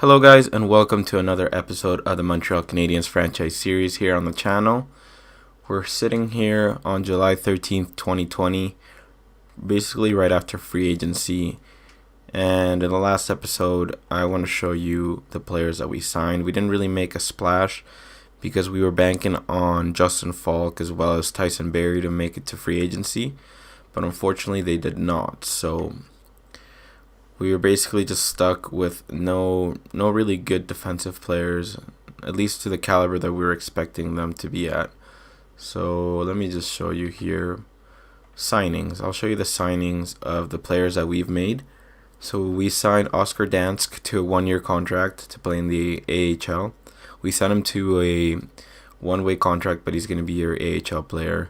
Hello guys, and welcome to another episode of the Montreal Canadiens franchise series here on the channel. We're sitting here on July 13th, 2020, basically right after free agency. And in the last episode, I want to show you the players that we signed. We didn't really make a splash because we were banking on Justin Falk as well as Tyson Barrie to make it to free agency. But unfortunately, they did not. So we were basically just stuck with no really good defensive players, at least to the caliber that we were expecting them to be at. So let me just show you here signings. I'll show you the signings of the players that we've made. So we signed Oscar Dansk to a 1-year contract to play in the AHL. We signed him to a one-way contract, but he's going to be your AHL player.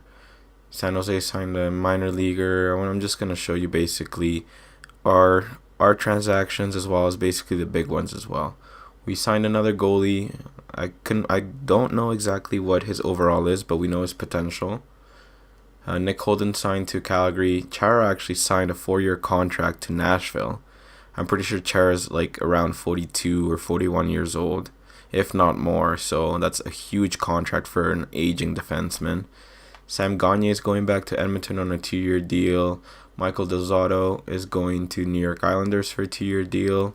San Jose signed a minor leaguer. I'm just going to show you basically our transactions as well as basically the big ones as well. We signed another goalie. I don't know exactly what his overall is, but we know his potential. Nick Holden signed to Calgary. Chara actually signed a 4-year contract to Nashville. I'm pretty sure Chara's like around 42 or 41 years old, if not more. So that's a huge contract for an aging defenseman. Sam Gagner is going back to Edmonton on a 2-year deal. Michael Del Zotto is going to New York Islanders for a 2-year deal.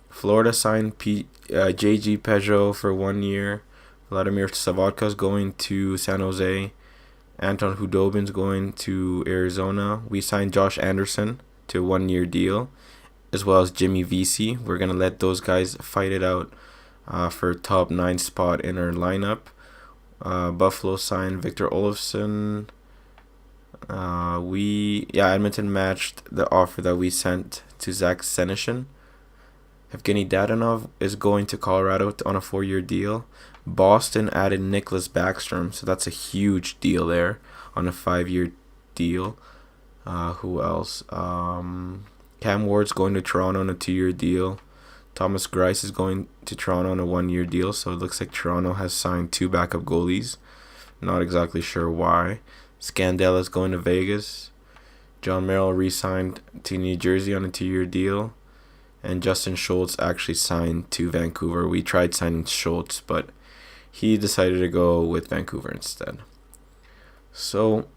Florida signed J.G. Peugeot for 1 year. Vladimir Savotka is going to San Jose. Anton Hudobin's going to Arizona. We signed Josh Anderson to a 1-year deal, as well as Jimmy Vesey. We're going to let those guys fight it out for top 9 spot in our lineup. Buffalo signed Victor Olofsson. Edmonton matched the offer that we sent to Zach Senyshyn. Evgeny Dadonov is going to Colorado on a 4-year deal. Boston added Nicholas Backstrom, so that's a huge deal there on a 5-year deal. Who else? Cam Ward's going to Toronto on a 2-year deal. Thomas Greiss is going to Toronto on a 1-year deal, so it looks like Toronto has signed 2 backup goalies. Not exactly sure why. Scandella is going to Vegas. John Merrill re-signed to New Jersey on a 2-year deal. And Justin Schultz actually signed to Vancouver. We tried signing Schultz, but he decided to go with Vancouver instead. So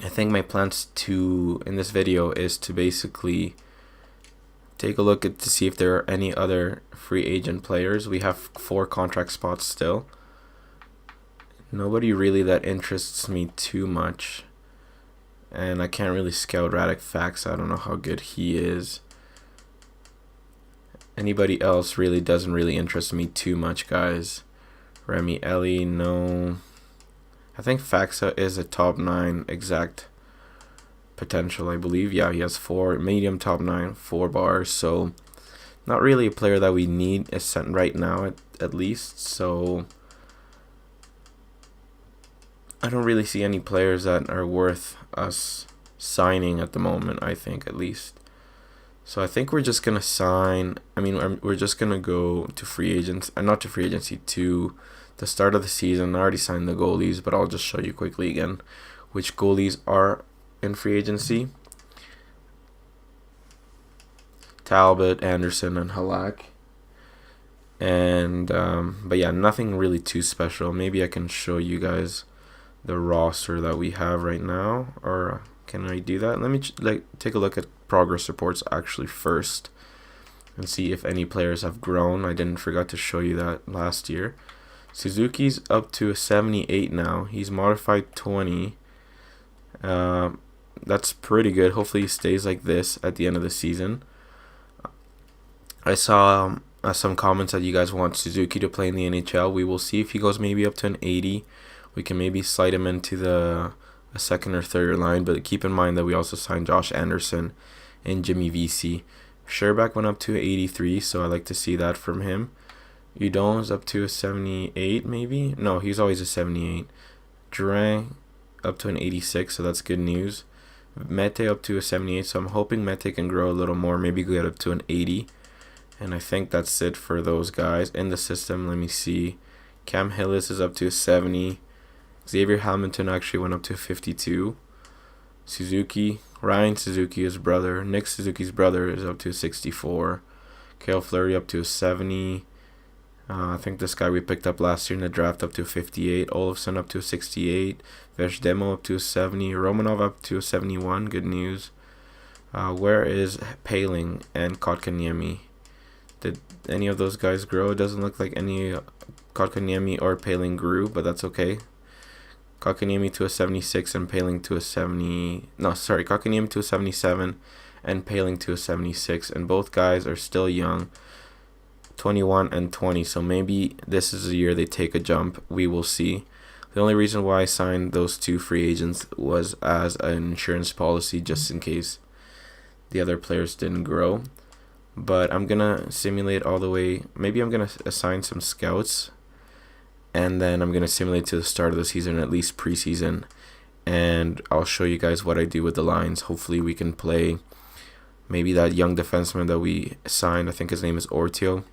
I think my plans in this video is to basically take a look to see if there are any other free agent players. We have 4 contract spots still. Nobody really that interests me too much. And I can't really scout Radek Fax. I don't know how good he is. Anybody else really doesn't really interest me too much, guys. Remy Ellie, no. I think Faxa is a top 9 exact potential, I believe. Yeah, he has 4 medium top 9, 4 bars. So not really a player that we need right now at least. So I don't really see any players that are worth us signing at the moment, I think, at least. So I think we're just going to sign, we're just going to go to free agents, not to free agency, to the start of the season. I already signed the goalies, but I'll just show you quickly again which goalies are in free agency. Talbot, Anderson, and Halak. And, but yeah, nothing really too special. Maybe I can show you guys the roster that we have right now, or can I do that? Let me take a look at progress reports actually first and see if any players have grown. I didn't forget to show you that last year. Suzuki's up to a 78 now. He's modified 20. That's pretty good. Hopefully he stays like this at the end of the season. I saw some comments that you guys want Suzuki to play in the NHL. We will see if he goes maybe up to an 80. We can maybe slide him into a 2nd or 3rd line, but keep in mind that we also signed Josh Anderson and Jimmy Vesey. Sherback went up to 83, so I like to see that from him. Udon's up to a 78, maybe? No, he's always a 78. Durant up to an 86, so that's good news. Mete up to a 78, so I'm hoping Mete can grow a little more, maybe get up to an 80. And I think that's it for those guys in the system. Let me see. Cam Hillis is up to a 70. Xavier Hamilton actually went up to 52. Ryan Suzuki, his brother, Nick Suzuki's brother, is up to 64. Kale Fleury up to a 70. I think this guy we picked up last year in the draft up to a 58. Olofsson up to a 68. Veshdemo up to a 70. Romanov up to a 71. Good news. Where is Paling and Kotkaniemi? Did any of those guys grow? It doesn't look like any Kotkaniemi or Paling grew, but that's okay. Kotkaniemi to a 76 and Paling to a 70. No, sorry, Kotkaniemi to a 77 and Paling to a 76. And both guys are still young, 21 and 20. So maybe this is the year they take a jump. We will see. The only reason why I signed those two free agents was as an insurance policy, just in case the other players didn't grow. But I'm going to simulate all the way. Maybe I'm going to assign some scouts. And then I'm going to simulate to the start of the season, at least preseason. And I'll show you guys what I do with the lines. Hopefully we can play maybe that young defenseman that we signed. I think his name is Ortio.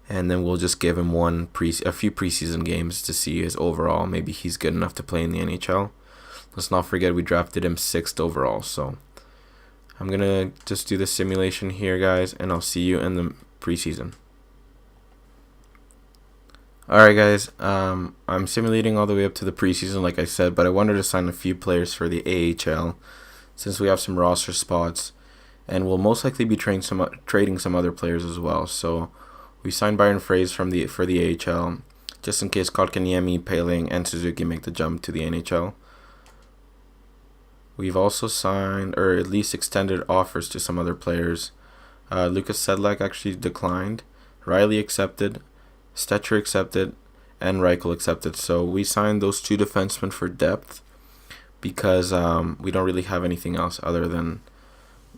And then we'll just give him a few preseason games to see his overall. Maybe he's good enough to play in the NHL. Let's not forget we drafted him 6th overall. So I'm going to just do the simulation here, guys. And I'll see you in the preseason. Alright guys, I'm simulating all the way up to the preseason like I said, but I wanted to sign a few players for the AHL since we have some roster spots, and we'll most likely be trading some other players as well. So we signed Byron Froese for the AHL just in case Kotkaniemi, Paling, and Suzuki make the jump to the NHL. We've also signed, or at least extended offers to some other players. Lucas Sedlak actually declined, Riley accepted, Stetcher accepted, and Reichel accepted. So we signed those two defensemen for depth because we don't really have anything else other than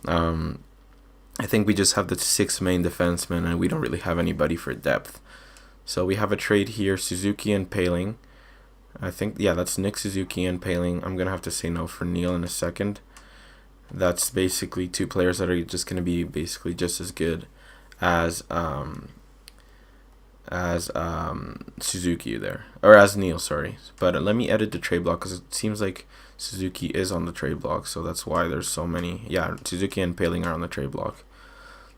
I think we just have the 6 main defensemen and we don't really have anybody for depth. So we have a trade here, Suzuki and Paling. I think, yeah, that's Nick Suzuki and Paling. I'm going to have to say no for Neil in a second. That's basically 2 players that are just going to be basically just as good as Suzuki there, or as Neil, sorry. But let me edit the trade block because it seems like Suzuki is on the trade block, so that's why there's so many. Yeah, Suzuki and Paling are on the trade block.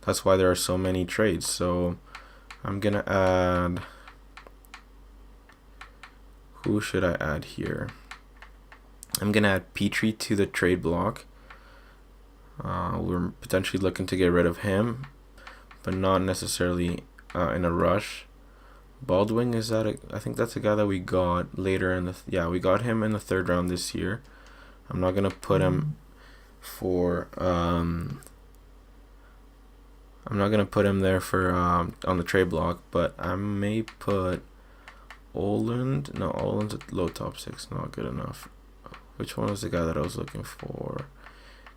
That's why there are so many trades. So I'm gonna add. Who should I add here? I'm gonna add Petrie to the trade block. We're potentially looking to get rid of him, but not necessarily in a rush. Baldwin, I think that's a guy that we got later in we got him in the 3rd round this year. I'm not gonna put him for I'm not gonna put him there for on the trade block, but I may put Oland. No, Oland's a low top 6, not good enough. Which one was the guy that I was looking for?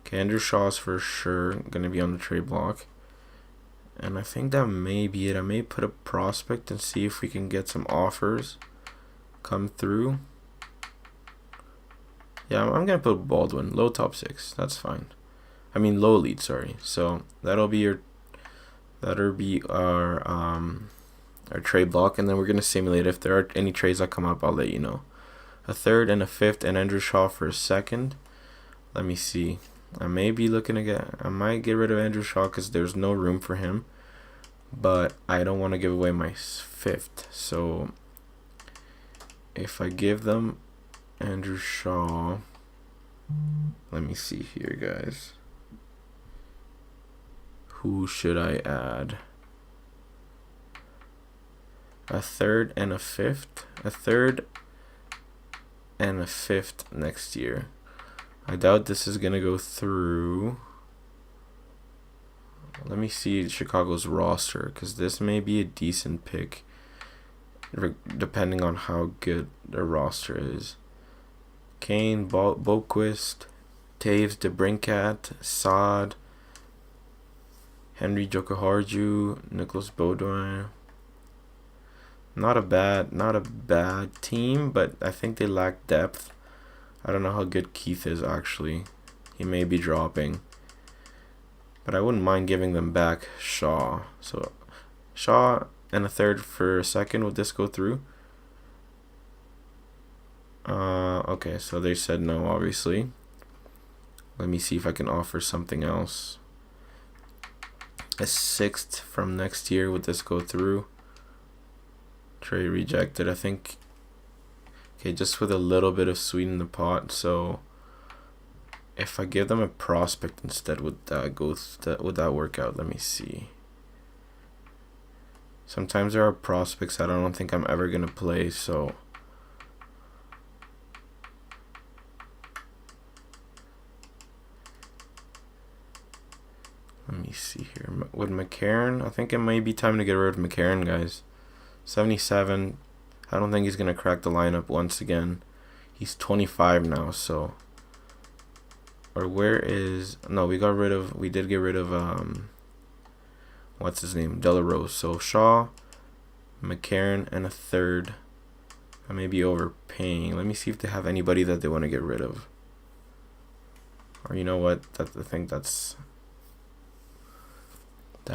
Okay, Andrew Shaw's for sure gonna be on the trade block. And I think that may be it. I may put a prospect and see if we can get some offers come through. Yeah, I'm going to put Baldwin. Low top 6. That's fine. I mean, low lead, sorry. So that'll be our trade block. And then we're going to simulate. If there are any trades that come up, I'll let you know. A 3rd and a 5th and Andrew Shaw for a 2nd. Let me see. I may be looking to I might get rid of Andrew Shaw because there's no room for him, but I don't want to give away my 5th. So if I give them Andrew Shaw, let me see here, guys. Who should I add? A 3rd and a 5th. A 3rd and a 5th next year. I doubt this is going to go through. Let me see Chicago's roster, because this may be a decent pick depending on how good their roster is. Kane, Boquist, Taves, DeBrincat, Saad, Henry Jokoharju, Nicholas Baudouin. Not a bad team, but I think they lack depth. I don't know how good Keith is, actually. He may be dropping. But I wouldn't mind giving them back Shaw. So, Shaw and a 3rd for a 2nd. Would this go through? Okay, so they said no, obviously. Let me see if I can offer something else. a sixth from next year. Would this go through? Trade rejected. I think. Okay, just with a little bit of sweet in the pot. So if I give them a prospect instead, would that work out? Let me see. Sometimes there are prospects that I don't think I'm ever gonna play, so let me see here. With McCarron, I think it might be time to get rid of McCarron, guys. 77. I don't think he's gonna crack the lineup once again. He's 25 now, so. Or where is? No, we did get rid of what's his name? Delarose. So Shaw, McCarron, and a third. I may be overpaying. Let me see if they have anybody that they want to get rid of. Or you know what? I think that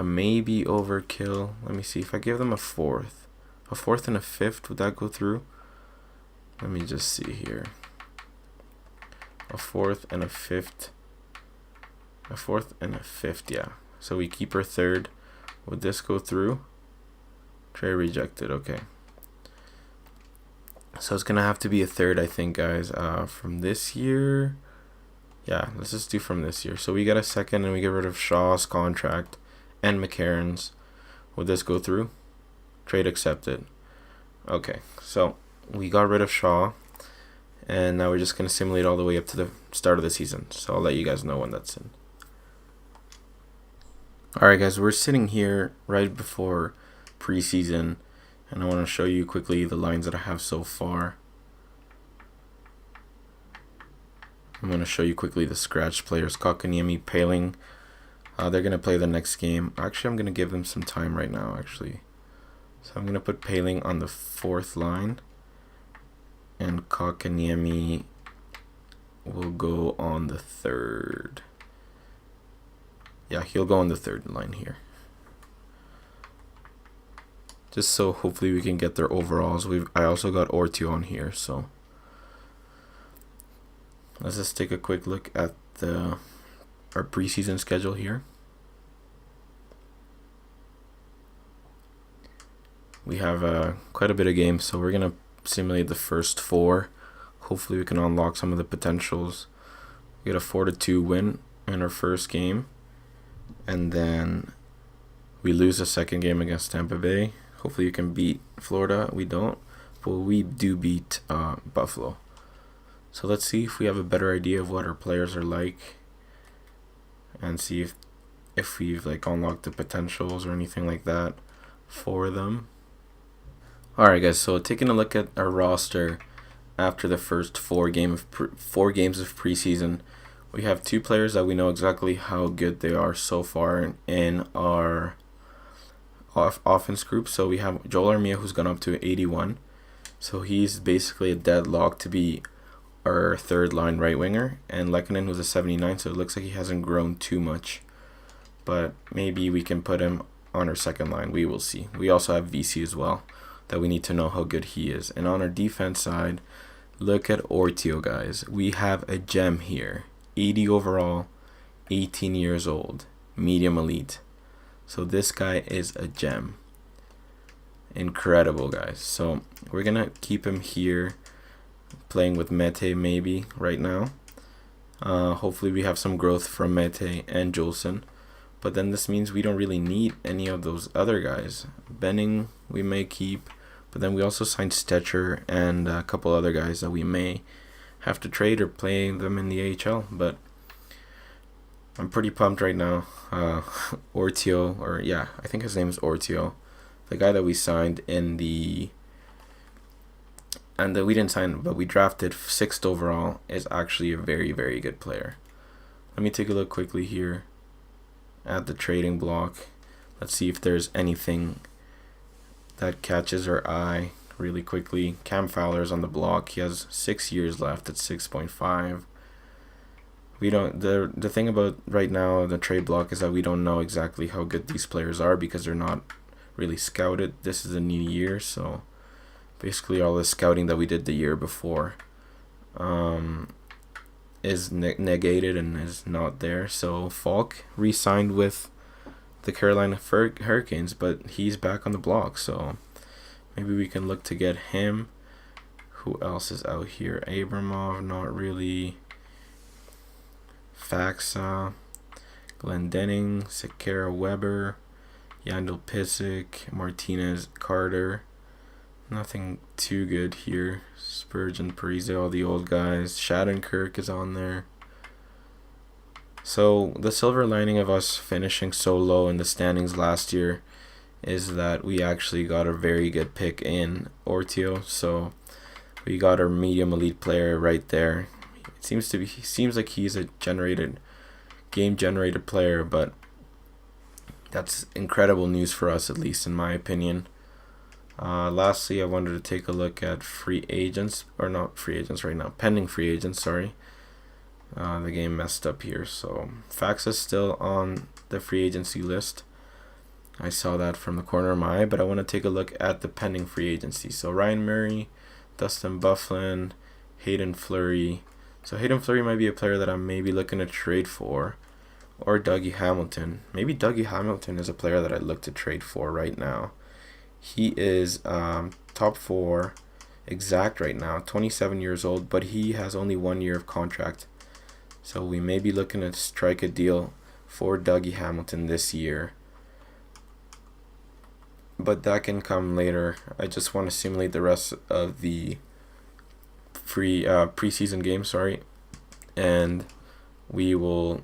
may be overkill. Let me see if I give them a fourth and a fifth. Would that go through? Let me just see here. A fourth and a fifth. Yeah. So we keep our third. Would this go through? Trade rejected. Okay. So it's gonna have to be a third, I think, guys. From this year. Yeah, let's just do from this year. So we get a second, and we get rid of Shaw's contract and McCarron's. Would this go through? Trade accepted. Okay. So we got rid of Shaw. And now we're just going to simulate all the way up to the start of the season. So I'll let you guys know when that's in. Alright guys, we're sitting here right before preseason. And I want to show you quickly the lines that I have so far. I'm going to show you quickly the scratch players. Kotkaniemi, Paling. They're going to play the next game. Actually, I'm going to give them some time right now, actually. So I'm going to put Paling on the fourth line. And Kotkaniemi will go on the third. Yeah, he'll go on the third line here. Just so hopefully we can get their overalls. I also got Ortio on here, so let's just take a quick look at our preseason schedule here. We have quite a bit of games, so we're gonna simulate the first four. Hopefully we can unlock some of the potentials. We get a 4-2 win in our first game, and then we lose the second game against Tampa Bay. Hopefully you can beat Florida. We don't, but we do beat Buffalo. So let's see if we have a better idea of what our players are like, and see if we've like unlocked the potentials or anything like that for them. Alright guys, so taking a look at our roster after the first four games of preseason, we have two players that we know exactly how good they are so far in our offense group. So we have Joel Armia, who's gone up to 81. So he's basically a deadlock to be our third line right winger. And Lehkonen was a 79, so it looks like he hasn't grown too much. But maybe we can put him on our second line. We will see. We also have VC as well, that we need to know how good he is. And on our defense side, look at Ortio, guys. We have a gem here. 80 overall, 18 years old, medium elite. So this guy is a gem. Incredible, guys. So we're going to keep him here, playing with Mete maybe right now. Hopefully we have some growth from Mete and Jolson. But then this means we don't really need any of those other guys. Benning we may keep. But then we also signed Stetcher and a couple other guys that we may have to trade or play them in the AHL. But I'm pretty pumped right now. Ortio, or yeah, I think his name is Ortio, the guy that we signed in the, and that we didn't sign, but we drafted 6th overall, is actually a very, very good player. Let me take a look quickly here at the trading block. Let's see if there's anything that catches our eye really quickly. Cam Fowler's on the block. He has 6 years left at 6.5. We don't. The thing about right now the trade block is that we don't know exactly how good these players are because they're not really scouted. This is a new year, so basically all the scouting that we did the year before is negated and is not there. So Falk re-signed with the Carolina Hurricanes, but he's back on the block, so maybe we can look to get him. Who else is out here? Abramov, not really. Faxa, Glendening, Sekera Weber, Yandel Pissick, Martinez Carter. Nothing too good here. Spurgeon, Parise, all the old guys. Shattenkirk is on there. So the silver lining of us finishing so low in the standings last year is that we actually got a very good pick in Ortio. So we got our medium elite player right there. It seems like he's a game generated player, but that's incredible news for us, at least in my opinion. Lastly, I wanted to take a look at free agents, or not free agents right now, pending free agents, sorry. The game messed up here. So Fax is still on the free agency list. I saw that from the corner of my eye, but I want to take a look at the pending free agency. So Ryan Murray, Dustin Byfuglien, Hayden Fleury. So Hayden Fleury might be a player that I'm maybe looking to trade for, or Dougie Hamilton. Maybe Dougie Hamilton is a player that I'd look to trade for right now. He is top 4 exact right now, 27 years old, but he has only 1 year of contract. So we may be looking to strike a deal for Dougie Hamilton this year. But that can come later. I just want to simulate the rest of the preseason games, and we will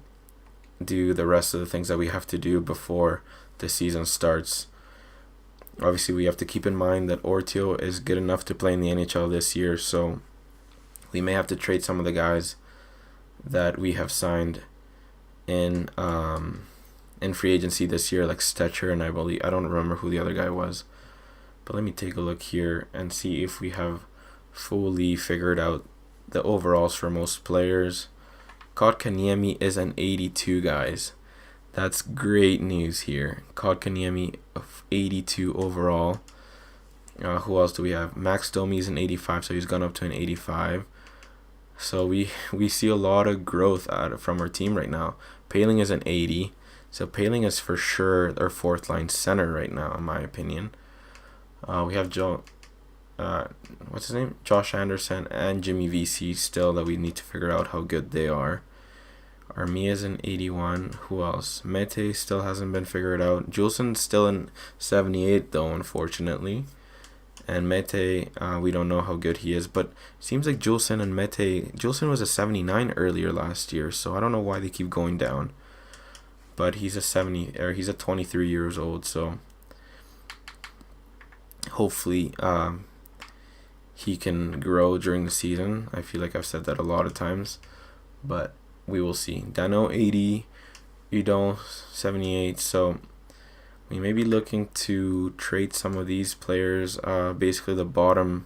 do the rest of the things that we have to do before the season starts. Obviously, we have to keep in mind that Ortio is good enough to play in the NHL this year, so we may have to trade some of the guys that we have signed in free agency this year, like Stetcher, and I don't remember who the other guy was. But let me take a look here and see if we have fully figured out the overalls for most players. Kotkaniemi is an 82, guys. That's great news here. Kotkaniemi of 82 overall. Who else do we have? Max Domi is an 85, so he's gone up to an 85. So we see a lot of growth from our team right now. Paling is an 80. So Paling is for sure our fourth line center right now, in my opinion. We have what's his name? Josh Anderson and Jimmy VC still that we need to figure out how good they are. Armia is an 81. Who else? Mete still hasn't been figured out. Julesen's still in 78 though, unfortunately. And Mete, we don't know how good he is, but it seems like Julesen and Mete. Julesen was a 79 earlier last year, so I don't know why they keep going down. But he's he's a 23 years old, so hopefully he can grow during the season. I feel like I've said that a lot of times, but we will see. Dano 80, Udon 78, so we may be looking to trade some of these players. Basically the bottom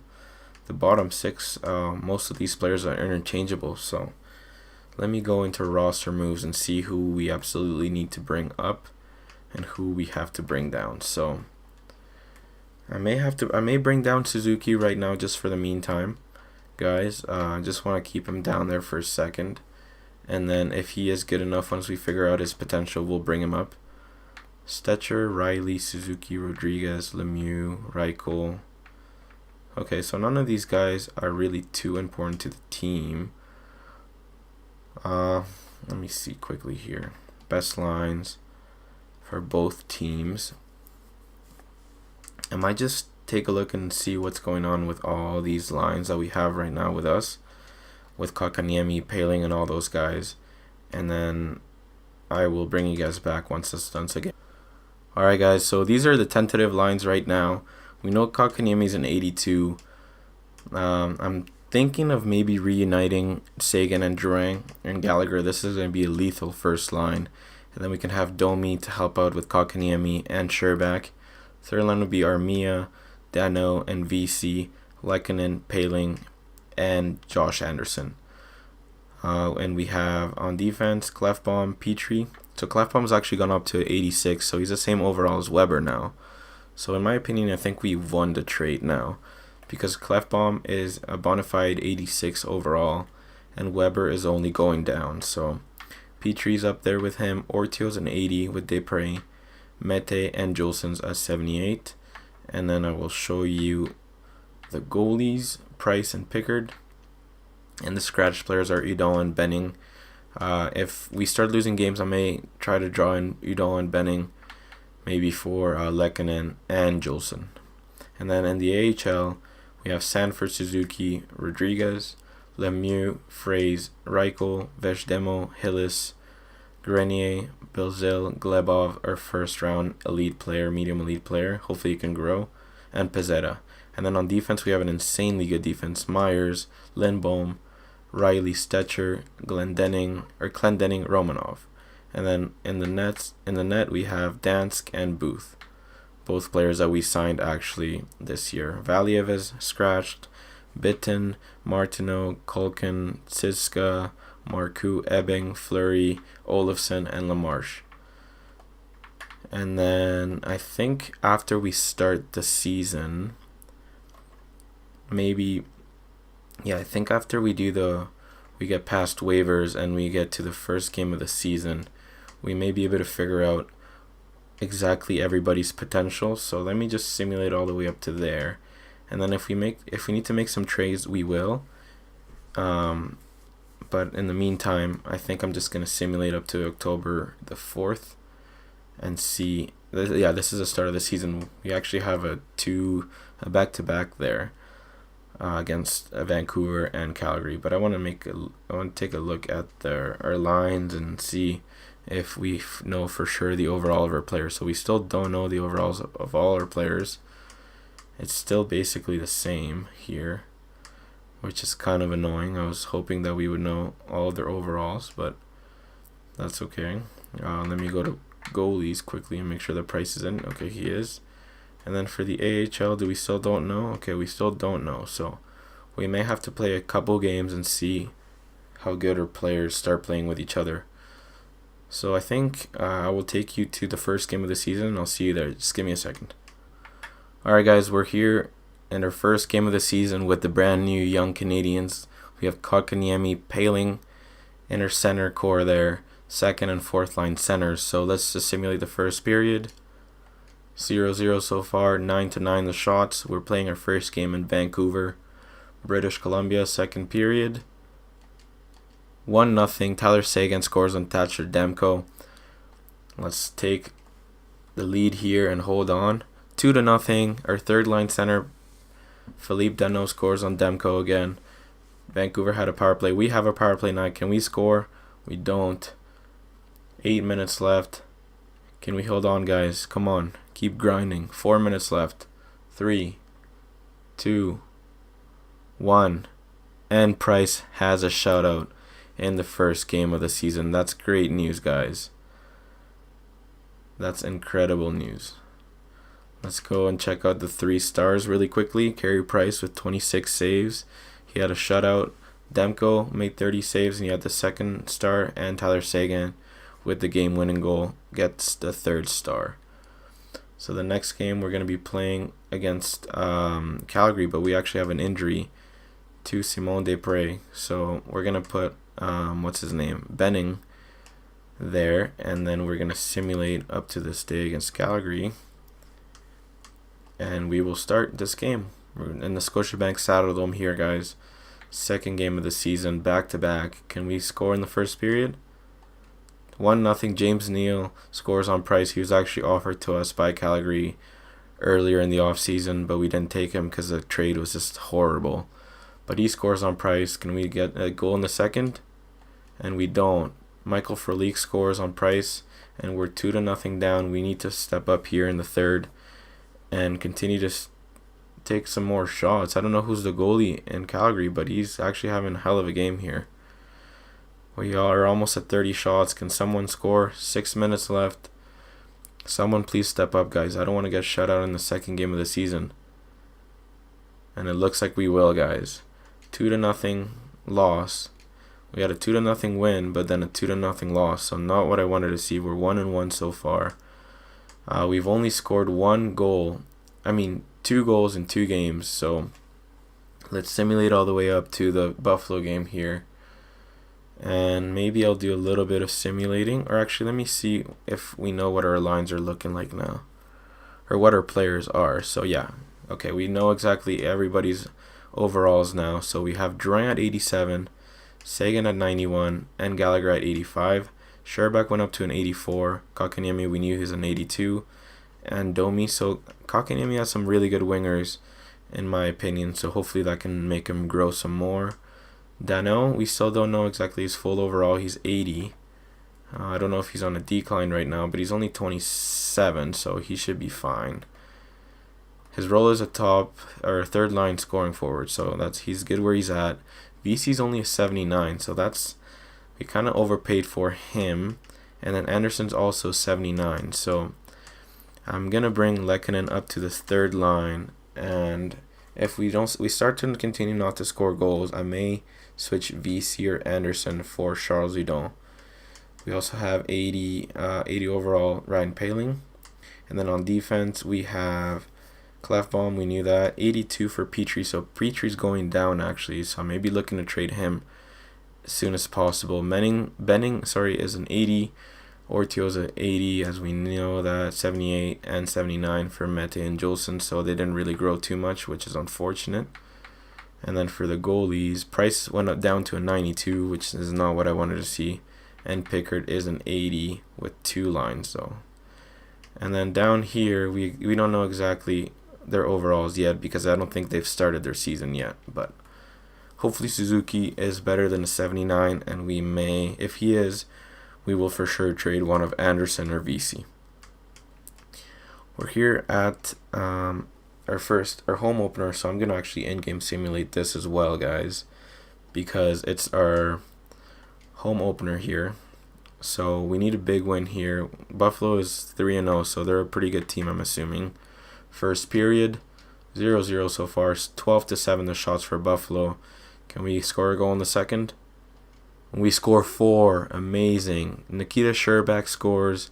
6, most of these players are interchangeable, so let me go into roster moves and see who we absolutely need to bring up and who we have to bring down. So I may bring down Suzuki right now just for the meantime, guys. I just want to keep him down there for a second, and then if he is good enough, once we figure out his potential, we'll bring him up. Stetcher, Riley, Suzuki, Rodriguez, Lemieux, Reichel. Okay, so none of these guys are really too important to the team. Let me see quickly here. Best lines for both teams. I might just take a look and see what's going on with all these lines that we have right now with us, with Kotkaniemi, Paling, and all those guys, and then I will bring you guys back once it's done. So again, alright guys, so these are the tentative lines right now. We know Kotkaniemi is an 82. I'm thinking of maybe reuniting Sagan and Drouin and Gallagher. This is going to be a lethal first line, and then we can have Domi to help out with Kotkaniemi and Sherbak. Third line would be Armia, Dano, and VC, Lehkonen, Paling, and Josh Anderson. And we have on defense Clefbaum, Petrie. So Clefbaum's actually gone up to 86, so he's the same overall as Weber now. So in my opinion, I think we've won the trade now, because Clefbaum is a bona fide 86 overall, and Weber is only going down. So Petrie's up there with him. Ortio's an 80 with Desprez. Mete and Jolson's at 78. And then I will show you the goalies, Price and Pickard. And the scratch players are Udall and Benning. If we start losing games, I may try to draw in Udall and Benning, maybe for Lehkonen and Jolson. And then in the AHL, we have Sanford, Suzuki, Rodriguez, Lemieux, Fraze, Reichel, Veshdemo, Hillis, Grenier, Belzil, Glebov, our first round elite player, medium elite player. Hopefully he can grow. And Pezzetta. And then on defense, we have an insanely good defense. Myers, Lindbohm, Riley, Stetcher, Clendening, Romanov. And then in the net we have Dansk and Booth. Both players that we signed actually this year. Valiev is scratched. Bitten, Martineau, Kulkin, Siska, Marcoux, Ebbing, Fleury, Olofsson, and LaMarche. And then I think after we start the season, I think after we get past waivers and we get to the first game of the season, we may be able to figure out exactly everybody's potential. So let me just simulate all the way up to there. And then if we need to make some trades, we will. But in the meantime, I think I'm just going to simulate up to October the 4th and see. Yeah, this is the start of the season. We actually have a back-to-back there against Vancouver and Calgary. But I want to take a look at our lines and see if we know for sure the overall of our players. So we still don't know the overalls of all our players. It's still basically the same here, which is kind of annoying. I was hoping that we would know all of their overalls, but that's okay. Let me go to goalies quickly and make sure the Price is in. Okay, he is. And then for the AHL, we still don't know? Okay, we still don't know. So we may have to play a couple games and see how good our players start playing with each other. So I think I will take you to the first game of the season, and I'll see you there. Just give me a second. Alright guys, we're here in our first game of the season with the brand new young Canadiens. We have Kotkaniemi, Paling in our center core there, second and fourth line centers. So let's just simulate the first period. 0-0 so far, 9-9 the shots. We're playing our first game in Vancouver, British Columbia, second period. 1-0, Tyler Seguin scores on Thatcher Demko. Let's take the lead here and hold on. 2-0, our third line center, Philippe Danault scores on Demko again. Vancouver had a power play. We have a power play now. Can we score? We don't. 8 minutes left. Can we hold on, guys? Come on. Keep grinding. 4 minutes left. 3, 2, 1. And Price has a shutout in the first game of the season. That's great news, guys. That's incredible news. Let's go and check out the 3 stars really quickly. Carey Price with 26 saves. He had a shutout. Demko made 30 saves, and he had the second star. And Tyler Seguin with the game-winning goal gets the 3rd star. So the next game we're going to be playing against Calgary, but we actually have an injury to Simon Desprez. So we're going to put, Benning there, and then we're going to simulate up to this day against Calgary. And we will start this game. We're in the Scotiabank Saddledome here, guys. Second game of the season, back-to-back. Can we score in the first period? 1-0, James Neal scores on Price. He was actually offered to us by Calgary earlier in the offseason, but we didn't take him because the trade was just horrible. But he scores on Price. Can we get a goal in the second? And we don't. Michael Frolik scores on Price, and we're 2-0 down. We need to step up here in the third and continue to take some more shots. I don't know who's the goalie in Calgary, but he's actually having a hell of a game here. We are almost at 30 shots. Can someone score? 6 minutes left. Someone please step up, guys. I don't want to get shut out in the second game of the season. And it looks like we will, guys. 2-0 loss. We had a 2-0 win, but then a 2-0 loss. So not what I wanted to see. We're 1-1 so far. We've only scored 2 goals in 2 games. So let's simulate all the way up to the Buffalo game here. And maybe I'll do a little bit of simulating. Or actually, let me see if we know what our lines are looking like now. Or what our players are. So yeah. Okay, we know exactly everybody's overalls now. So we have Drouin at 87, Sagan at 91, and Gallagher at 85. Sherbak went up to an 84. Kotkaniemi, we knew he was an 82. And Domi. So Kotkaniemi has some really good wingers, in my opinion. So hopefully that can make him grow some more. Dano, we still don't know exactly his full overall. He's 80. I don't know if he's on a decline right now, but he's only 27, so he should be fine. His role is a top or third line scoring forward, so he's good where he's at. VC's only a 79, so we kind of overpaid for him. And then Anderson's also 79, so I'm gonna bring Lehkonen up to the third line, and if we start to continue not to score goals, I may switch VC or Anderson for Charles Hudon. We also have 80 overall Ryan Poehling. And then on defense, we have Clefbaum, we knew that. 82 for Petrie, so Petrie's going down actually, so I may be looking to trade him as soon as possible. Benning is an 80. Ortio's an 80, as we know that. 78 and 79 for Mete and Jolson, so they didn't really grow too much, which is unfortunate. And then for the goalies, Price went up down to a 92, which is not what I wanted to see. And Pickard is an 80 with 2 lines, though. And then down here, we don't know exactly their overalls yet because I don't think they've started their season yet. But hopefully Suzuki is better than a 79, and we may, if he is, we will for sure trade one of Anderson or VC. We're here at our home opener, so I'm going to actually in-game simulate this as well, guys, because it's our home opener here. So we need a big win here. Buffalo is 3-0, so they're a pretty good team, I'm assuming. First period, 0-0 so far. 12-7 the shots for Buffalo. Can we score a goal in the second? We score 4. Amazing. Nikita Sherbak scores.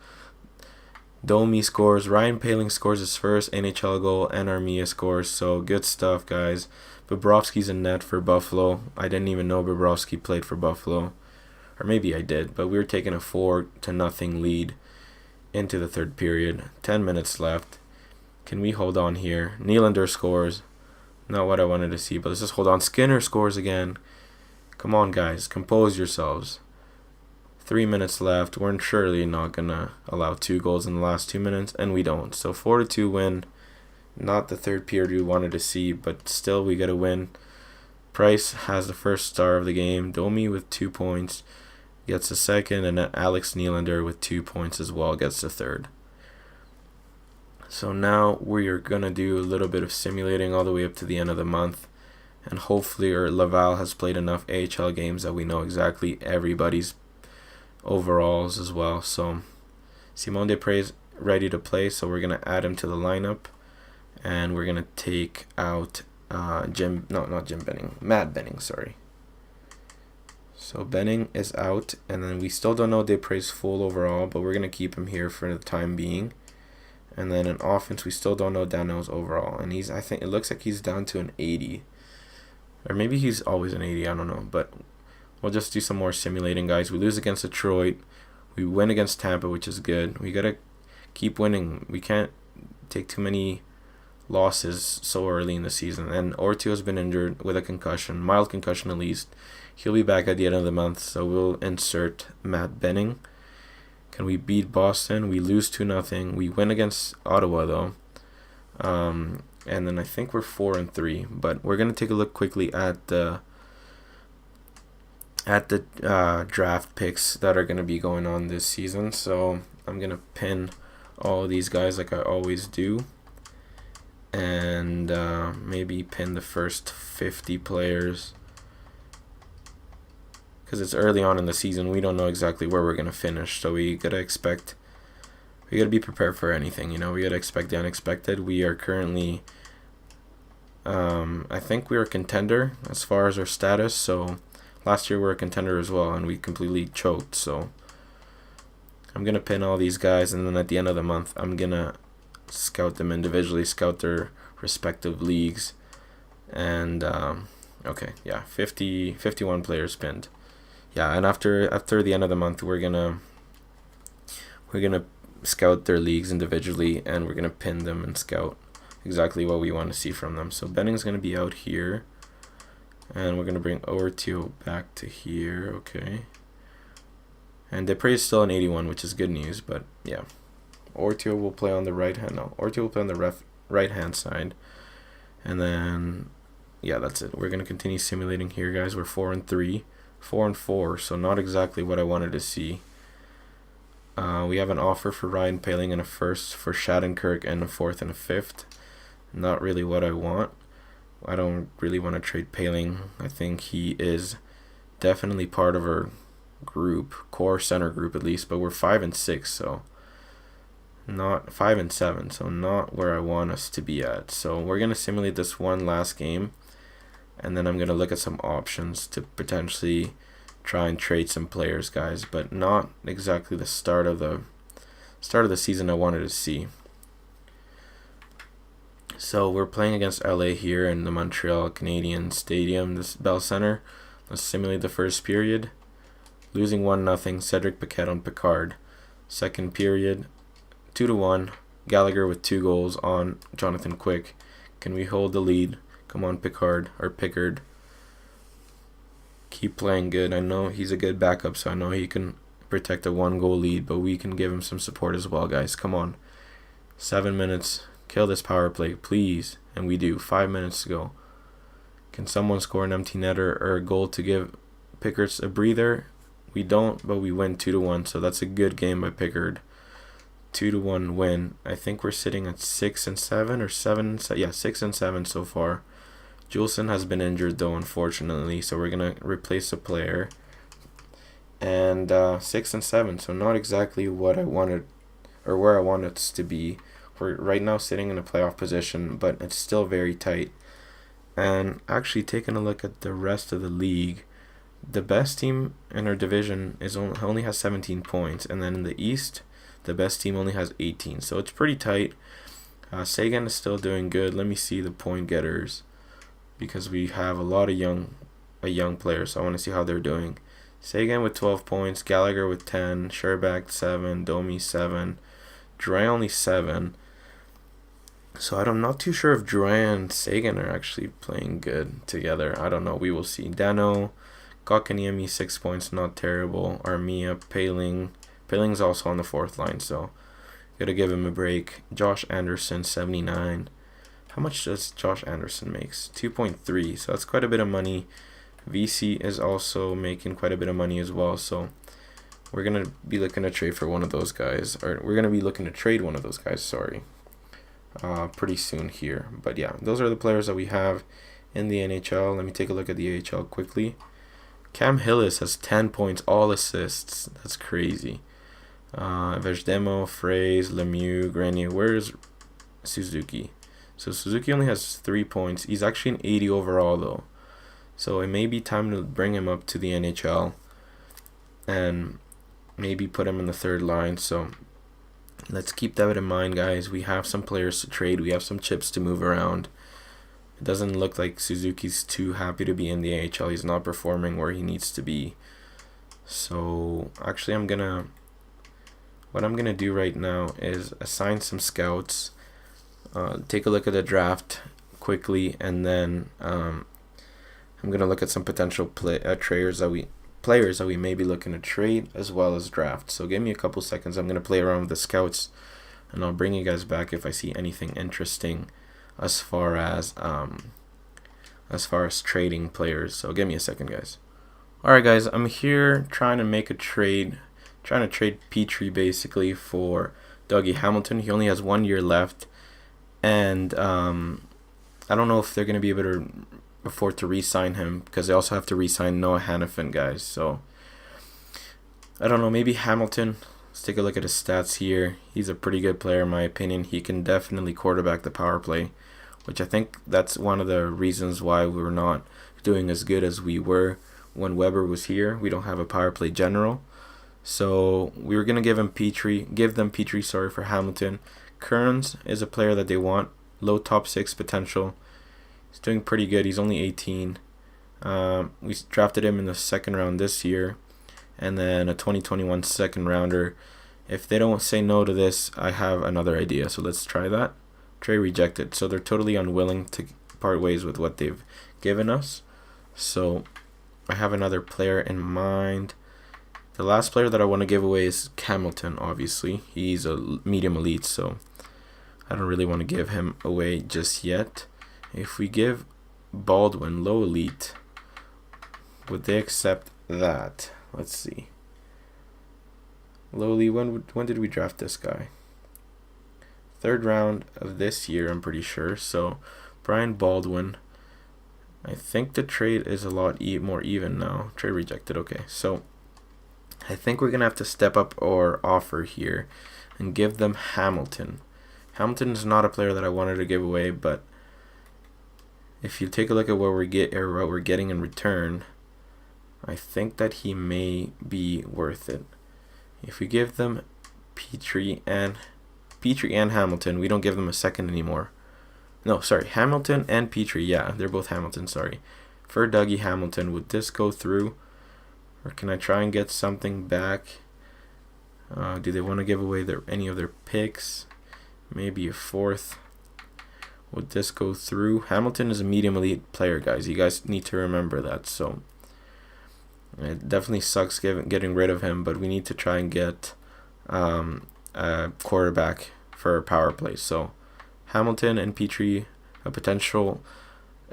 Domi scores. Ryan Poehling scores his first NHL goal, and Armia scores. So good stuff, guys. Bobrovsky's in net for Buffalo. I didn't even know Bobrovsky played for Buffalo. Or maybe I did, but we were taking a 4-0 lead into the third period. 10 minutes left. Can we hold on here? Nylander scores. Not what I wanted to see, but let's just hold on. Skinner scores again. Come on, guys. Compose yourselves. 3 minutes left. We're surely not going to allow 2 goals in the last 2 minutes, and we don't. So 4-2 win. Not the third period we wanted to see, but still we got to win. Price has the first star of the game. Domi with 2 points gets the second, and then Alex Nylander with 2 points as well gets the third. So now we are going to do a little bit of simulating all the way up to the end of the month. And hopefully Laval has played enough AHL games that we know exactly everybody's overalls as well. So Simon Desprez is ready to play, so we're going to add him to the lineup. And we're going to take out Matt Benning, sorry. So Benning is out, and then we still don't know Desprez full overall, but we're going to keep him here for the time being. And then in offense, we still don't know Dano's overall, and I think it looks like he's down to an 80. Or maybe he's always an 80, I don't know. But we'll just do some more simulating, guys. We lose against Detroit. We win against Tampa, which is good. We got to keep winning. We can't take too many losses so early in the season. And Ortio's been injured with a concussion, mild concussion at least. He'll be back at the end of the month, so we'll insert Matt Benning. Can we beat Boston? We lose 2-0. We win against Ottawa, though. And then I think we're 4-3. But we're going to take a look quickly at the draft picks that are going to be going on this season. So I'm going to pin all of these guys like I always do. And maybe pin the first 50 players. Because it's early on in the season, we don't know exactly where we're going to finish. So we got to be prepared for anything, you know. We got to expect the unexpected. We are currently, I think we're a contender as far as our status. So last year we were a contender as well, and we completely choked. So I'm going to pin all these guys, and then at the end of the month, I'm going to scout them individually, scout their respective leagues. And, 51 players pinned. yeah, and after the end of the month, we're gonna scout their leagues individually, and we're gonna pin them and scout exactly what we want to see from them. So Benning's gonna be out here, and we're gonna bring Ortio back to here. Okay. And Depre is still an 81, which is good news. But yeah, Ortio will play on the right hand. No, Ortio will play on the right hand side, and then yeah, that's it. We're gonna continue simulating here, guys. We're 4-3, 4-4, so not exactly what I wanted to see. We have an offer for Ryan Poehling and a first for Shattenkirk and a fourth and a fifth. Not really what I want. I don't really want to trade Poehling. I think he is definitely part of our group, core center group at least, but we're 5-6, so not 5-7, so not where I want us to be at. So we're gonna simulate this one last game, and then I'm gonna look at some options to potentially try and trade some players, guys, but not exactly the start of the season I wanted to see. So we're playing against LA here in the Montreal Canadiens Stadium, this Bell Center. Let's simulate the first period. Losing 1-0, Cedric Paquette on Picard. Second period, 2-1, Gallagher with 2 goals on Jonathan Quick. Can we hold the lead? Come on, Pickard. Keep playing good. I know he's a good backup, so I know he can protect a 1-goal lead, but we can give him some support as well, guys. Come on. 7 minutes. Kill this power play, please. And we do. 5 minutes to go. Can someone score an empty netter or a goal to give Pickard a breather? We don't, but we win 2-1, so that's a good game by Pickard. 2-1 win. I think we're sitting at 6-7 or 7. Yeah, 6-7 so far. Juleson has been injured though, unfortunately, so we're gonna replace a player. And 6-7, so not exactly what I wanted or where I wanted us to be. We're right now sitting in a playoff position, but it's still very tight. And actually, taking a look at the rest of the league, the best team in our division only has 17 points, and then in the East, the best team only has 18. So it's pretty tight. Sagan is still doing good. Let me see the point getters, because we have a lot of young players, so I want to see how they're doing. Sagan with 12 points, Gallagher with 10, Sherbak 7, Domi 7, Drouin only 7. So I'm not too sure if Drouin and Sagan are actually playing good together. I don't know. We will see. Dano, Kotkaniemi 6 points, not terrible. Armia, Poehling's also on the 4th line, so gotta give him a break. Josh Anderson 79. How much does Josh Anderson makes? 2.3, so that's quite a bit of money. VC is also making quite a bit of money as well, so we're going to be looking to trade for one of those guys, or we're going to be looking to trade one of those guys, sorry, pretty soon here. But yeah, those are the players that we have in the NHL. Let me take a look at the AHL quickly. Cam Hillis has 10 points, all assists. That's crazy. Vejdemo, Fraze, Lemieux, Grenier. Where's Suzuki? So Suzuki only has 3 points. He's actually an 80 overall though. So it may be time to bring him up to the NHL and maybe put him in the 3rd line. So let's keep that in mind, guys. We have some players to trade. We have some chips to move around. It doesn't look like Suzuki's too happy to be in the AHL. He's not performing where he needs to be. So actually what I'm gonna do right now is assign some scouts. Take a look at the draft quickly, and then I'm gonna look at some potential players that we may be looking to trade as well as draft. So give me a couple seconds. I'm gonna play around with the scouts, and I'll bring you guys back if I see anything interesting as far as trading players. So give me a second, guys. All right, guys. I'm here trying to make a trade. Trying to trade Petrie basically for Dougie Hamilton. He only has 1 year left. And I don't know if they're going to be able to afford to re-sign him, because they also have to re-sign Noah Hannafin, guys. So I don't know, maybe Hamilton. Let's take a look at his stats here. He's a pretty good player in my opinion. He can definitely quarterback the power play, which I think that's one of the reasons why we're not doing as good as we were when Weber was here. We don't have a power play general. So we were going to give them Petrie for Hamilton. Kearns is a player that they want. Low top 6 potential. He's doing pretty good. He's only 18. We drafted him in the second round this year. and then a 2021 second rounder. If they don't say no to this, I have another idea. So let's try that. Trade rejected. So they're totally unwilling to part ways with what they've given us. So I have another player in mind. The last player that I want to give away is Hamilton, obviously. He's a medium elite, so I don't really want to give him away just yet. If we give Baldwin low elite, would they accept that? Let's see. Low elite, when did we draft this guy? 3rd round of this year, I'm pretty sure. So Brian Baldwin. I think the trade is a lot more even now. Trade rejected. Okay, so I think we're going to have to step up our offer here and give them Hamilton. Hamilton is not a player that I wanted to give away, but if you take a look at what we're getting in return, I think that he may be worth it. If we give them Petrie and Hamilton, we don't give them a second anymore. No, sorry, Hamilton and Petrie. Yeah, they're both Hamilton, sorry. For Dougie Hamilton, would this go through? Or can I try and get something back? Do they want to give away any of their picks? Maybe a 4th. Would this go through? Hamilton is a medium elite player, guys. You guys need to remember that. So it definitely sucks getting rid of him, but we need to try and get a quarterback for our power play. So Hamilton and Petrie, a potential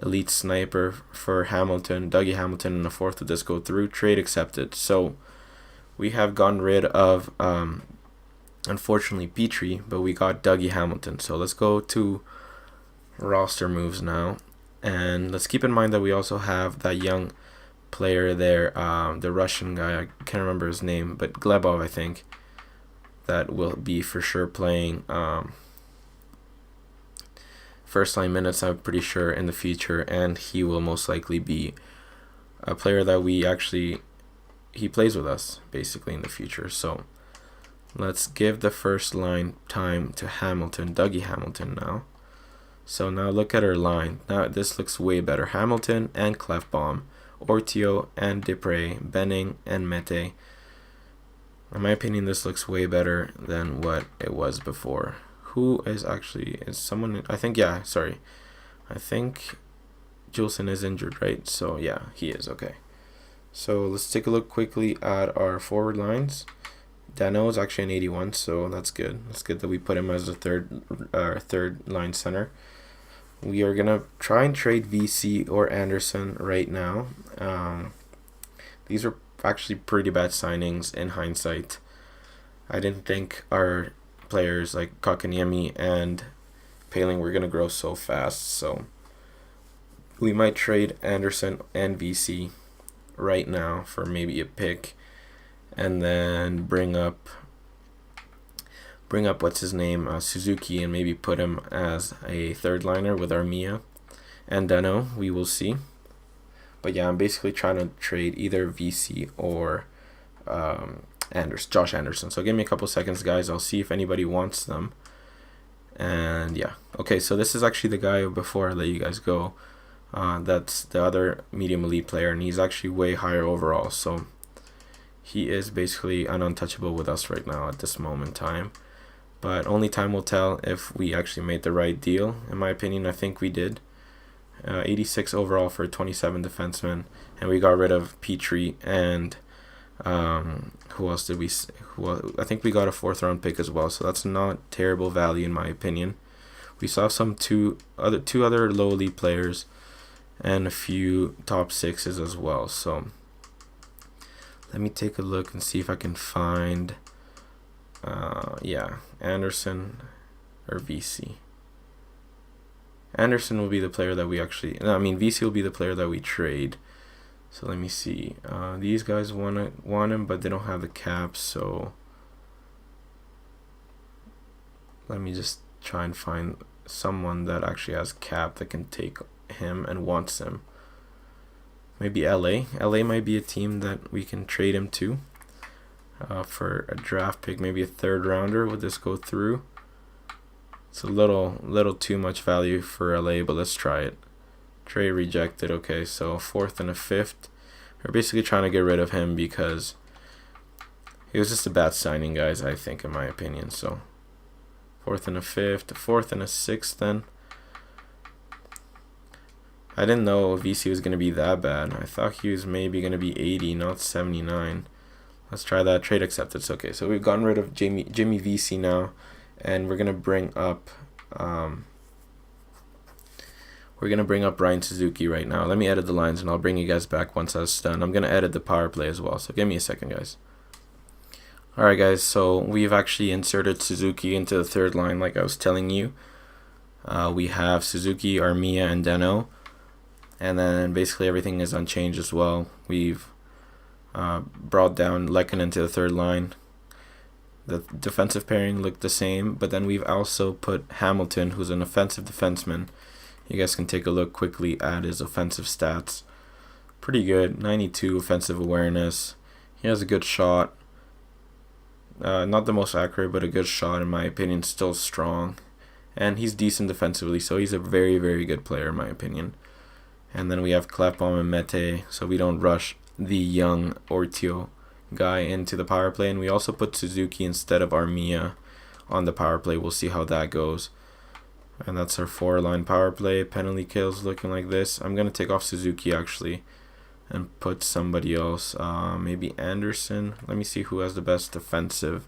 elite sniper for Hamilton, Dougie Hamilton, and a 4th. Would this go through? Trade accepted. So we have gotten rid of, unfortunately, Petrie, but we got Dougie Hamilton. So let's go to roster moves now. And let's keep in mind that we also have that young player there, the Russian guy. I can't remember his name, but Glebov, I think, that will be for sure playing first line minutes, I'm pretty sure, in the future, and he will most likely be a player that he plays with us basically in the future. So let's give the first line time to Hamilton, Dougie Hamilton now. So now look at our line. Now this looks way better. Hamilton and Clefbaum, Ortio and Dupre, Benning and Mete. In my opinion, this looks way better than what it was before. Who is someone? I think Juleson is injured, right? So yeah, he is. Okay. So let's take a look quickly at our forward lines. Dano is actually an 81, so that's good. It's good that we put him as a third line center. We are gonna try and trade VC or Anderson right now. These are actually pretty bad signings in hindsight. I didn't think our players like Kotkaniemi and Paling were gonna grow so fast, so we might trade Anderson and VC right now for maybe a pick, and then bring up what's his name, Suzuki, and maybe put him as a third liner with Armia and Dano. We will see. But yeah, I'm basically trying to trade either VC or Josh Anderson. So give me a couple seconds, guys. I'll see if anybody wants them. And yeah, okay. So this is actually the guy before I let you guys go. That's the other medium elite player, and he's actually way higher overall. So he is basically an untouchable with us right now at this moment in time. But only time will tell if we actually made the right deal. In my opinion, I think we did. 86 overall for 27 defensemen, and we got rid of Petrie and who else did we? I think we got a 4th round pick as well. So that's not terrible value in my opinion. We saw two other low elite players and a few top 6s as well. So let me take a look and see if I can find Anderson or VC. Anderson will be the player that VC will be the player that we trade. So let me see. These guys want him, but they don't have the cap. So let me just try and find someone that actually has cap that can take him and wants him. Maybe LA. LA might be a team that we can trade him to for a draft pick, maybe a 3rd rounder. Would this go through? It's a little too much value for LA, but let's try it. Trade rejected. Okay, so a 4th and a 5th. We're basically trying to get rid of him because It was just a bad signing, guys, I think, in my opinion. So, 4th and a 5th, 4th and a 6th then. I didn't know VC was going to be that bad. I thought he was maybe going to be 80, not 79. Let's try that. Trade accepted. It's okay. So we've gotten rid of Jimmy VC now, and we're going to bring up Ryan Suzuki right now. Let me edit the lines, and I'll bring you guys back once that's done. I'm going to edit the power play as well, so give me a second, guys. Alright, guys, so we've actually inserted Suzuki into the third line like I was telling you. We have Suzuki, Armia, and Deno. And then basically everything is unchanged as well. We've brought down Lehkonen into the third line. The defensive pairing looked the same, but then we've also put Hamilton, who's an offensive defenseman. You guys can take a look quickly at his offensive stats. Pretty good, 92 offensive awareness. He has a good shot. Not the most accurate, but a good shot in my opinion. Still strong, and he's decent defensively, so he's a very, very good player in my opinion. And then we have Klefbom and Mete, so we don't rush the young Ortio guy into the power play. And we also put Suzuki instead of Armia on the power play. We'll see how that goes. And that's our 4-line power play. Penalty kills looking like this. I'm gonna take off Suzuki actually and put somebody else, maybe Anderson. Let me see who has the best defensive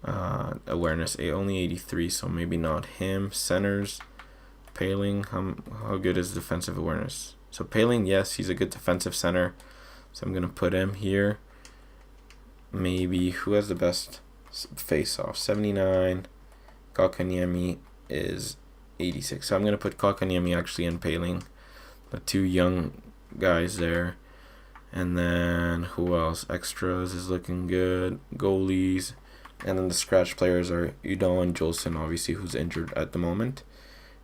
awareness. Only 83, so maybe not him. Centers, Paling. How good is defensive awareness? So Paling, yes, he's a good defensive center, so I'm gonna put him here. Maybe who has the best face-off? 79. Kotkaniemi is 86, so I'm gonna put Kotkaniemi actually in Paling, the two young guys there. And then who else? Extras is looking good. Goalies, and then the scratch players are Udon and Jolson, obviously, who's injured at the moment.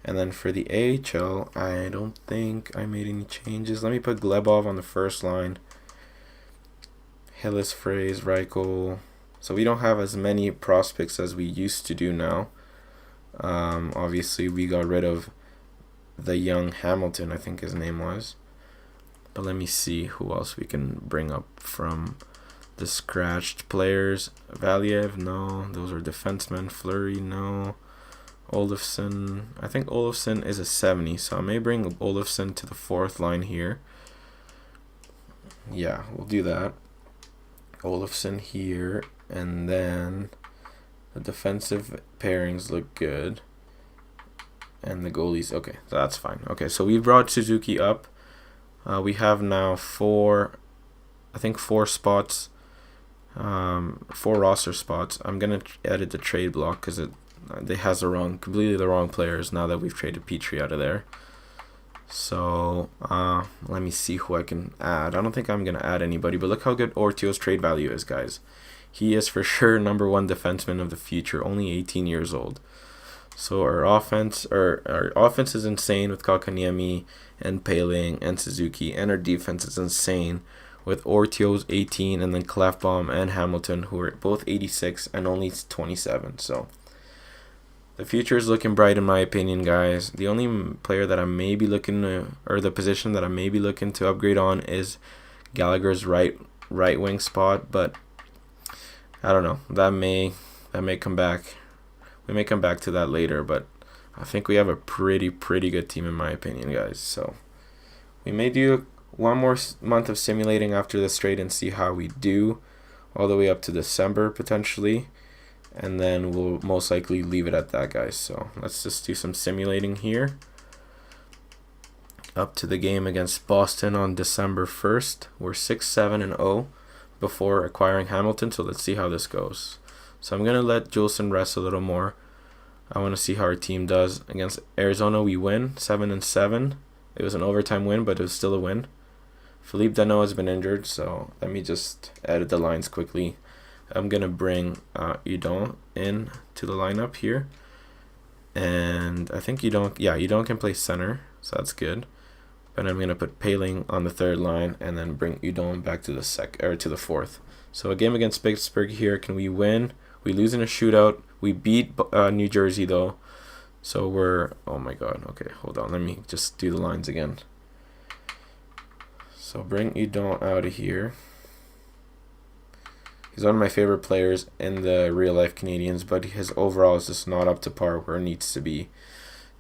And then for the AHL, I don't think I made any changes. Let me put Glebov on the first line. Hillis, Fraze, Reichel. So we don't have as many prospects as we used to do now. Obviously, we got rid of the young Hamilton, I think his name was. But let me see who else we can bring up from the scratched players. Valiev, no. Those are defensemen. Fleury, no. Olofsson, I think Olofsson is a 70, so I may bring Olofsson to the 4th line here. Yeah, we'll do that. Olofsson here, and then the defensive pairings look good. And the goalies, okay, so that's fine. Okay, so we brought Suzuki up. We have now 4 spots, 4 roster spots. I'm gonna edit the trade block because it has completely the wrong players now that we've traded Petrie out of there. So let me see who I can add. I don't think I'm gonna add anybody, but look how good Ortio's trade value is, guys. He is for sure #1 defenseman of the future, only 18 years old. So our offense is insane with Kotkaniemi and Paling and Suzuki, and our defense is insane with Ortio's 18 and then Klefbom and Hamilton, who are both 86 and only 27. So the future is looking bright in my opinion, guys. The only player that I may be looking to, or the position that I may be looking to upgrade on, is Gallagher's right wing spot, but I don't know. That may come back. We may come back to that later, but I think we have a pretty good team in my opinion, guys. So we may do one more month of simulating after this trade and see how we do, all the way up to December potentially, and then we'll most likely leave it at that, guys. So let's just do some simulating here. Up to the game against Boston on December 1st. We're 6-7-0 before acquiring Hamilton, so let's see how this goes. So I'm going to let Juleson rest a little more. I want to see how our team does. Against Arizona, we win 7-7. It was an overtime win, but it was still a win. Philippe Danault has been injured, so let me just edit the lines quickly. I'm going to bring Udon in to the lineup here. And I think Udon can play center, so that's good. But I'm going to put Paling on the 3rd line and then bring Udon back to the 4th. So a game against Pittsburgh here, can we win? We lose in a shootout. We beat New Jersey though. So oh my god, okay, hold on. Let me just do the lines again. So bring Udon out of here. He's one of my favorite players in the real life Canadians, but his overall is just not up to par where it needs to be.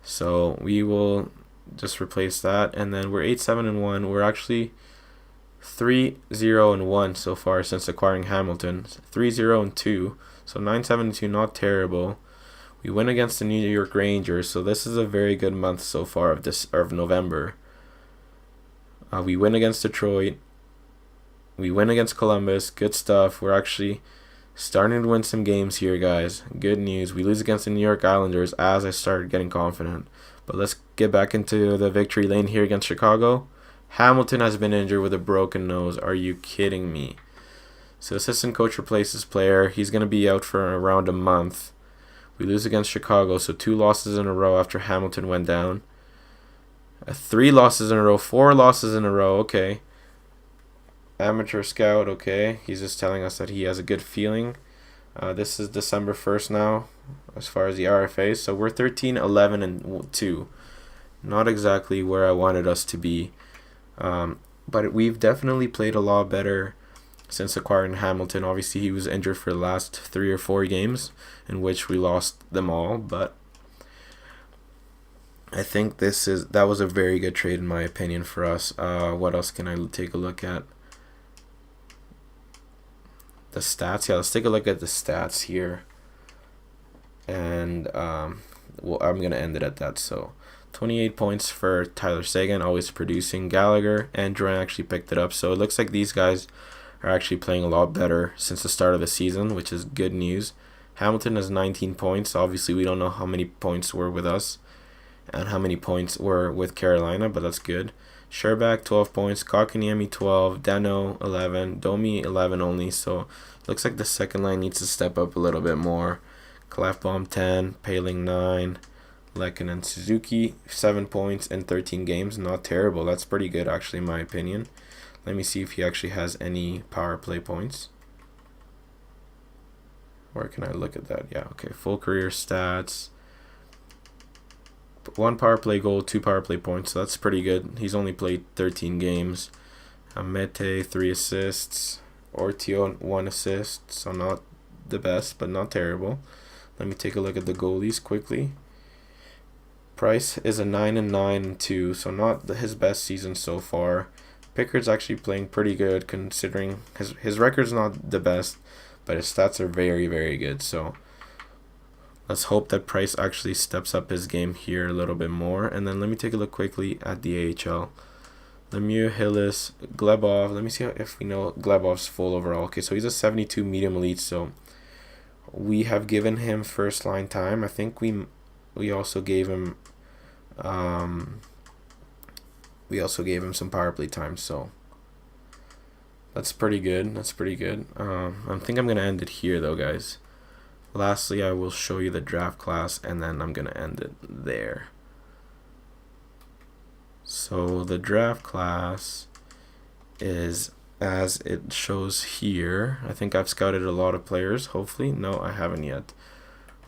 So we will just replace that, and then we're 8-7-1. We're actually 3-0-1 so far since acquiring Hamilton. 3-0-2, so 9-7-2, not terrible. We win against the New York Rangers, so this is a very good month so far of November. We win against Detroit. We win against Columbus. Good stuff. We're actually starting to win some games here, guys. Good news. We lose against the New York Islanders as I started getting confident. But let's get back into the victory lane here against Chicago. Hamilton has been injured with a broken nose. Are you kidding me? So assistant coach replaces player. He's going to be out for around a month. We lose against Chicago, so 2 losses in a row after Hamilton went down. 3 losses in a row, 4 losses in a row. Okay. Amateur scout, okay. He's just telling us that he has a good feeling. This is December 1st now, as far as the RFA. So we're 13-11-2. Not exactly where I wanted us to be. But we've definitely played a lot better since acquiring Hamilton. Obviously, he was injured for the last 3 or 4 games, in which we lost them all. But I think that was a very good trade in my opinion for us. What else can I take a look at? The stats. Yeah, let's take a look at the stats here. And well, I'm gonna end it at that. So 28 points for Tyler Seguin, always producing. Gallagher and Drouin actually picked it up. So it looks like these guys are actually playing a lot better since the start of the season, which is good news. Hamilton has 19 points. Obviously, we don't know how many points were with us and how many points were with Carolina, but that's good. Sherbak 12 points, Kotkaniemi 12, Dano 11, Domi 11 only. So looks like the second line needs to step up a little bit more. Klefbom 10, Paling 9, Lekin and Suzuki 7 points in 13 games. Not terrible. That's pretty good actually in my opinion. Let me see if he actually has any power play points. Where can I look at that? Yeah, okay. Full career stats. 1 power play goal, 2 power play points. So that's pretty good. He's only played 13 games. Amete 3 assists. Ortio 1 assist. So not the best, but not terrible. Let me take a look at the goalies quickly. Price is a 9-9-2, so not his best season so far. Pickard's actually playing pretty good considering his record's not the best, but his stats are very, very good. So let's hope that Price actually steps up his game here a little bit more. And then let me take a look quickly at the AHL. Lemieux, Hillis, Glebov. Let me see if we know Glebov's full overall. Okay, so he's a 72 medium elite, so we have given him first line time. I think we also gave him some power play time, so that's pretty good. I think I'm gonna end it here though, guys. Lastly, I will show you the draft class and then I'm gonna end it there. So the draft class is as it shows here. I think I've scouted a lot of players, hopefully. No, I haven't yet.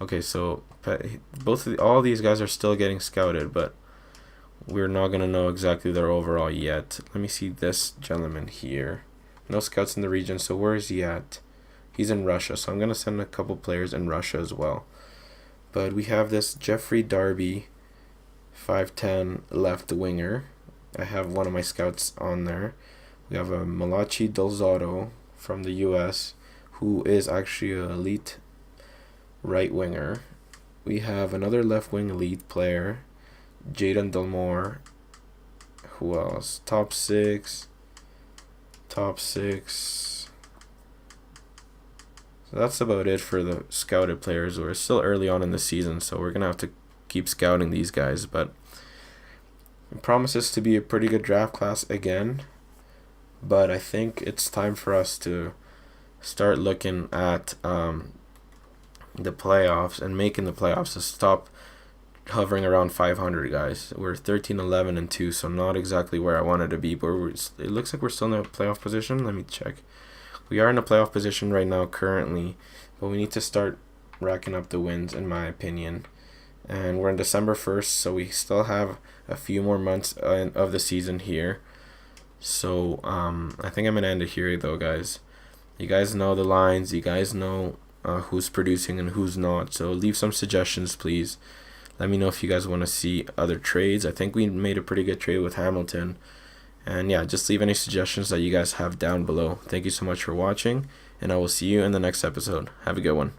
Okay, so all these guys are still getting scouted, but we're not going to know exactly their overall yet. Let me see this gentleman here. No scouts in the region, so where is he at? He's in Russia, so I'm going to send a couple players in Russia as well. But we have this Jeffrey Darby, 5'10", left winger. I have one of my scouts on there. We have a Malachi Delzato from the U.S., who is actually an elite right winger. We have another left wing elite player, Jaden Delmore. Who else? Top six. So that's about it for the scouted players. We're still early on in the season, so we're gonna have to keep scouting these guys, but it promises to be a pretty good draft class again. But I think it's time for us to start looking at the playoffs and making the playoffs, to stop hovering around 500, guys. We're 13-11-2, so not exactly where I wanted to be, but it looks like we're still in a playoff position. Let me check. We are in a playoff position right now currently, but we need to start racking up the wins, in my opinion. And we're in December 1st, so we still have a few more months of the season here. So I think I'm going to end it here though, guys. You guys know the lines. You guys know who's producing and who's not. So leave some suggestions, please. Let me know if you guys want to see other trades. I think we made a pretty good trade with Hamilton. And yeah, just leave any suggestions that you guys have down below. Thank you so much for watching, and I will see you in the next episode. Have a good one.